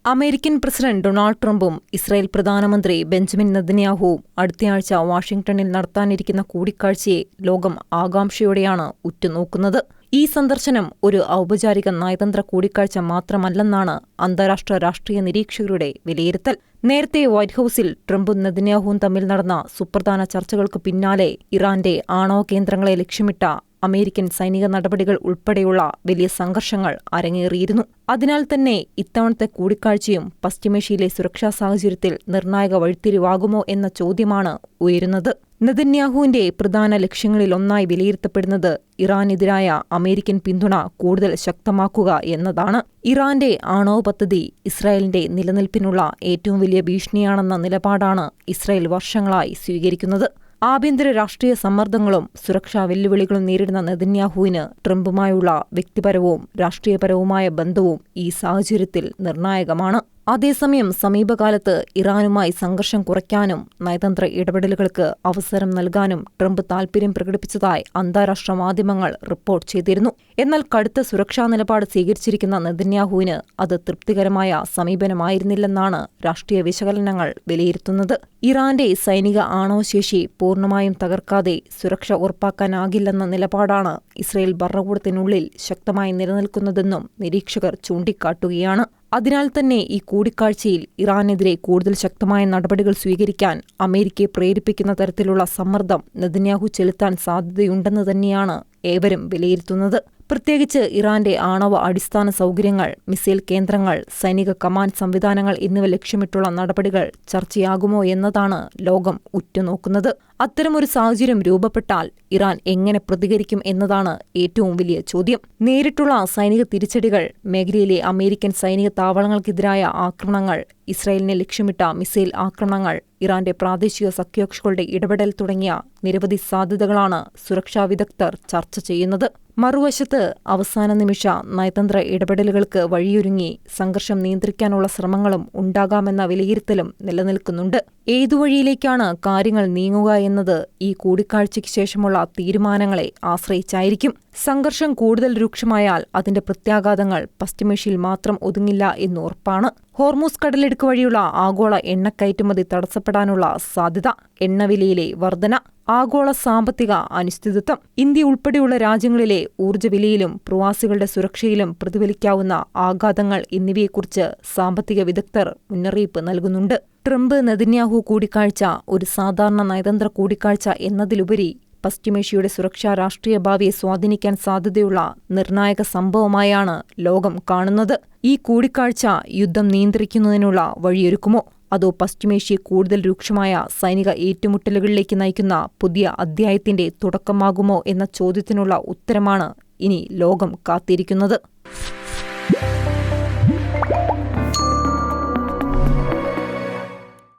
American president Donald ട്രംപും Israel പ്രധാനമന്ത്രി Benjamin നെതന്യാഹുവും അടുത്തയാഴ്ച വാഷിംഗ്ടണിൽ നടത്താനിരിക്കുന്ന കൂടിക്കാഴ്ചയെ ലോകം ആകാംക്ഷയോടെയാണ് ഉറ്റുനോക്കുന്നത്. ഈ സന്ദർശനം ഒരു ഔപചാരിക നയതന്ത്ര കൂടിക്കാഴ്ച മാത്രമല്ലെന്നാണ് അന്താരാഷ്ട്ര രാഷ്ട്രീയ നിരീക്ഷകരുടെ വിലയിരുത്തൽ. നേരത്തെ വൈറ്റ് ഹൌസിൽ ട്രംപും നെതന്യാഹുവും തമ്മിൽ നടന്ന സുപ്രധാന ചർച്ചകൾക്ക് പിന്നാലെ ഇറാന്റെ ആണവ കേന്ദ്രങ്ങളെ ലക്ഷ്യമിട്ട അമേരിക്കൻ സൈനിക നടപടികൾ ഉൾപ്പെടെയുള്ള വലിയ സംഘർഷങ്ങൾ അരങ്ങേറിയിരുന്നു. അതിനാൽ തന്നെ ഇത്തവണത്തെ കൂടിക്കാഴ്ചയും പശ്ചിമേഷ്യയിലെ സുരക്ഷാ സാഹചര്യത്തിൽ നിർണായക വഴിത്തിരിവാകുമോ എന്ന ചോദ്യമാണ് ഉയരുന്നത്. നെതന്യാഹുവിന്റെ പ്രധാന ലക്ഷ്യങ്ങളിലൊന്നായി വിലയിരുത്തപ്പെടുന്നത് ഇറാനെതിരായ അമേരിക്കൻ പിന്തുണ കൂടുതൽ ശക്തമാക്കുക എന്നതാണ്. ഇറാന്റെ ആണവ പദ്ധതി ഇസ്രായേലിന്റെ നിലനിൽപ്പിനുള്ള ഏറ്റവും വലിയ ഭീഷണിയാണെന്ന നിലപാടാണ് ഇസ്രായേൽ വർഷങ്ങളായി സ്വീകരിക്കുന്നത്. ആഭ്യന്തര രാഷ്ട്രീയ സമ്മർദ്ദങ്ങളും സുരക്ഷാ വെല്ലുവിളികളും നേരിടുന്ന നെതന്യാഹുവിന് ട്രംപുമായുള്ള വ്യക്തിപരവും രാഷ്ട്രീയപരവുമായ ബന്ധവും ഈ സാഹചര്യത്തിൽ നിർണായകമാണ്. അതേസമയം സമീപകാലത്ത് ഇറാനുമായി സംഘർഷം കുറയ്ക്കാനും നയതന്ത്ര ഇടപെടലുകൾക്ക് അവസരം നൽകാനും ട്രംപ് താൽപര്യം പ്രകടിപ്പിച്ചതായി അന്താരാഷ്ട്ര മാധ്യമങ്ങൾ റിപ്പോർട്ട് ചെയ്തിരുന്നു. എന്നാൽ കടുത്ത സുരക്ഷാ നിലപാട് സ്വീകരിച്ചിരിക്കുന്ന നെതന്യാഹുവിന് അത് തൃപ്തികരമായ സമീപനമായിരുന്നില്ലെന്നാണ് രാഷ്ട്രീയ വിശകലനങ്ങൾ വിലയിരുത്തുന്നത്. ഇറാന്റെ സൈനിക ആണവശേഷി പൂർണ്ണമായും തകർക്കാതെ സുരക്ഷ ഉറപ്പാക്കാനാകില്ലെന്ന നിലപാടാണ് ഇസ്രായേൽ ഭരണകൂടത്തിനുള്ളിൽ ശക്തമായി നിലനിൽക്കുന്നതെന്നും നിരീക്ഷകർ ചൂണ്ടിക്കാട്ടുകയാണ്. അതിനാൽ തന്നെ ഈ കൂടിക്കാഴ്ചയിൽ ഇറാനെതിരെ കൂടുതൽ ശക്തമായ നടപടികൾ സ്വീകരിക്കാൻ അമേരിക്കയെ പ്രേരിപ്പിക്കുന്ന തരത്തിലുള്ള സമ്മർദ്ദം നെതന്യാഹു ചെലുത്താൻ സാധ്യതയുണ്ടെന്ന് തന്നെയാണ് ഏവരും വിലയിരുത്തുന്നത്. പ്രത്യേകിച്ച് ഇറാന്റെ ആണവ അടിസ്ഥാന സൗകര്യങ്ങൾ, മിസൈൽ കേന്ദ്രങ്ങൾ, സൈനിക കമാൻഡ് സംവിധാനങ്ങൾ എന്നിവ ലക്ഷ്യമിട്ടുള്ള നടപടികൾ ചർച്ചയാകുമോ എന്നതാണ് ലോകം ഉറ്റുനോക്കുന്നത്. അത്തരമൊരു സാഹചര്യം രൂപപ്പെട്ടാൽ ഇറാൻ എങ്ങനെ പ്രതികരിക്കും എന്നതാണ് ഏറ്റവും വലിയ ചോദ്യം. നേരിട്ടുള്ള സൈനിക തിരിച്ചടികൾ, മേഖലയിലെ അമേരിക്കൻ സൈനിക താവളങ്ങൾക്കെതിരായ ആക്രമണങ്ങൾ, ഇസ്രായേലിനെ ലക്ഷ്യമിട്ട മിസൈൽ ആക്രമണങ്ങൾ, ഇറാന്റെ പ്രാദേശിക സഖ്യകക്ഷികളുടെ ഇടപെടൽ തുടങ്ങിയ നിരവധി സാധ്യതകളാണ് സുരക്ഷാ വിദഗ്ധർ ചർച്ച ചെയ്യുന്നത്. മറുവശത്ത് അവസാന നിമിഷ നയതന്ത്ര ഇടപെടലുകൾക്ക് വഴിയൊരുങ്ങി സംഘർഷം നിയന്ത്രിക്കാനുള്ള ശ്രമങ്ങളും ഉണ്ടാകാമെന്ന വിലയിരുത്തലും നിലനിൽക്കുന്നുണ്ട്. ഏതു വഴിയിലേക്കാണ് കാര്യങ്ങൾ നീങ്ങുക എന്നത് ഈ കൂടിക്കാഴ്ചയ്ക്ക് ശേഷമുള്ള തീരുമാനങ്ങളെ ആശ്രയിച്ചായിരിക്കും. സംഘർഷം കൂടുതൽ രൂക്ഷമായാൽ അതിന്റെ പ്രത്യാഘാതങ്ങൾ പശ്ചിമേഷ്യയിൽ മാത്രം ഒതുങ്ങില്ല എന്നുറപ്പാണ്. ഹോർമൂസ് കടലിടുക്ക് വഴിയുള്ള ആഗോള എണ്ണക്കയറ്റുമതി തടസ്സപ്പെടാനുള്ള സാധ്യത, എണ്ണവിലയിലെ വർധന, ആഗോള സാമ്പത്തിക അനിശ്ചിതത്വം, ഇന്ത്യ ഉൾപ്പെടെയുള്ള രാജ്യങ്ങളിലെ ഊർജ്ജവിലയിലും പ്രവാസികളുടെ സുരക്ഷയിലും പ്രതിഫലിക്കാവുന്ന ആഘാതങ്ങൾ എന്നിവയെക്കുറിച്ച് സാമ്പത്തിക വിദഗ്ധർ മുന്നറിയിപ്പ് നൽകുന്നുണ്ട്. ട്രംപ് നെതന്യാഹു കൂടിക്കാഴ്ച ഒരു സാധാരണ നയതന്ത്ര കൂടിക്കാഴ്ച എന്നതിലുപരി പശ്ചിമേഷ്യയുടെ സുരക്ഷാ രാഷ്ട്രീയ ഭാവിയെ സ്വാധീനിക്കാൻ സാധ്യതയുള്ള നിർണായക സംഭവമായാണ് ലോകം കാണുന്നത്. ഈ കൂടിക്കാഴ്ച യുദ്ധം നിയന്ത്രിക്കുന്നതിനുള്ള വഴിയൊരുക്കുമോ, അതോ പശ്ചിമേഷ്യയെ കൂടുതൽ രൂക്ഷമായ സൈനിക ഏറ്റുമുട്ടലുകളിലേക്ക് നയിക്കുന്ന പുതിയ അധ്യായത്തിന്റെ തുടക്കമാകുമോ എന്ന ചോദ്യത്തിനുള്ള ഉത്തരമാണ് ഇനി ലോകം കാത്തിരിക്കുന്നത്.